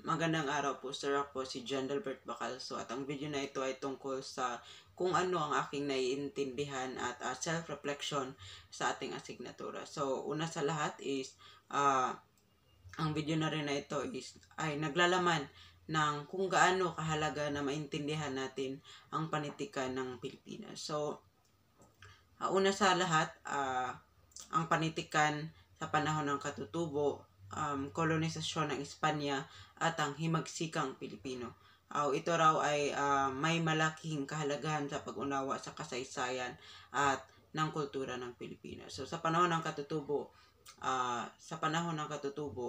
Magandang araw po, sir. Ako po si John Delbert Bacalso at ang video na ito ay tungkol sa kung ano ang aking naiintindihan at self-reflection sa ating asignatura. So, una sa lahat is ang video na rin na ito ay naglalaman ng kung gaano kahalaga na maintindihan natin ang panitikan ng Pilipinas. So, una sa lahat, ang panitikan sa panahon ng katutubo, kolonisasyon ng Espanya at ang himagsikang Pilipino. Ito raw ay may malaking kahalagahan sa pag-unawa sa kasaysayan at ng kultura ng Pilipinas. So sa panahon ng katutubo,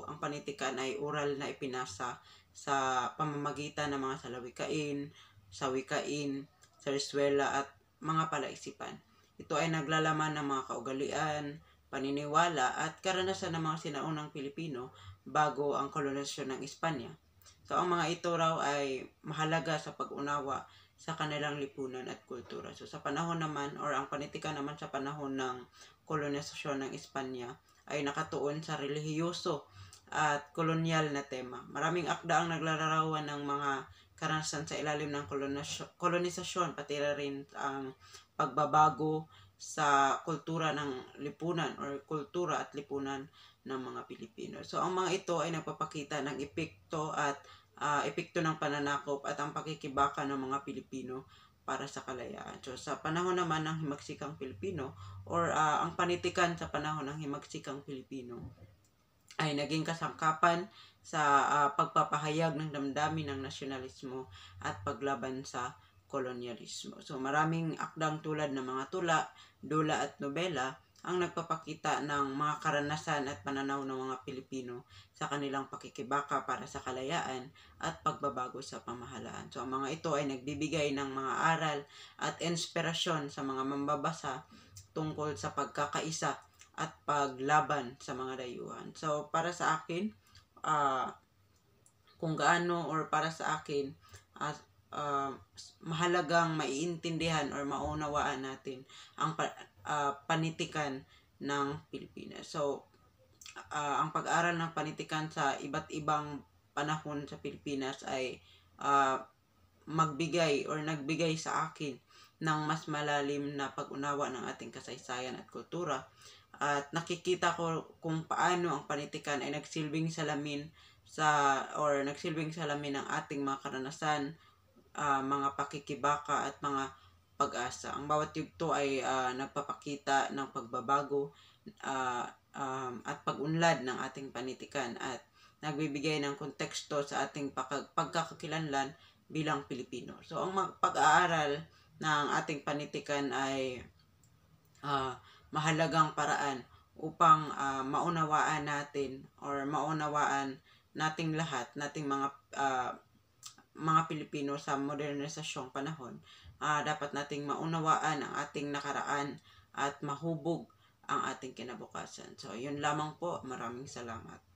ang panitikan ay oral na ipinasa sa pamamagitan ng mga salawikain, sawikain, sariswela at mga palaisipan. Ito ay naglalaman ng mga kaugalian, paniniwala at karanasan ng mga sinaunang Pilipino bago ang kolonisasyon ng Espanya. So ang mga ito raw ay mahalaga sa pag-unawa sa kanilang lipunan at kultura. So sa panahon naman or ang panitikan naman sa panahon ng kolonisasyon ng Espanya ay nakatuon sa relihiyoso at kolonyal na tema. Maraming akda ang naglalarawan ng mga karanasan sa ilalim ng kolonisasyon, pati rin ang pagbabago sa kultura ng lipunan or kultura at lipunan ng mga Pilipino. So ang mga ito ay nagpapakita ng epekto ng pananakop at ang pakikibaka ng mga Pilipino para sa kalayaan. So sa panahon naman ng himagsikang Pilipino or ang panitikan sa panahon ng himagsikang Pilipino ay naging kasangkapan sa pagpapahayag ng damdamin ng nasyonalismo at paglaban sa kolonyalismo. So maraming akdang tulad ng mga tula, dula at nobela ang nagpapakita ng mga karanasan at pananaw ng mga Pilipino sa kanilang pakikibaka para sa kalayaan at pagbabago sa pamahalaan. So ang mga ito ay nagbibigay ng mga aral at inspirasyon sa mga mambabasa tungkol sa pagkakaisa at paglaban sa mga dayuhan. So para sa akin, kung gaano or para sa akin, mahalagang maiintindihan or maunawaan natin ang panitikan ng Pilipinas. So, ang pag-aral ng panitikan sa iba't ibang panahon sa Pilipinas ay nagbigay sa akin ng mas malalim na pag-unawa ng ating kasaysayan at kultura. At nakikita ko kung paano ang panitikan ay nagsilbing salamin ng ating mga karanasan, mga pakikibaka at mga pag-asa. Ang bawat yugto ay nagpapakita ng pagbabago at pag-unlad ng ating panitikan at nagbibigay ng konteksto sa ating pagkakakilanlan bilang Pilipino. So ang pag-aaral ng ating panitikan ay mahalagang paraan upang maunawaan natin or maunawaan nating lahat, nating mga Pilipino sa modernisasyong panahon. Dapat nating maunawaan ang ating nakaraan at mahubog ang ating kinabukasan. So, yun lamang po. Maraming salamat.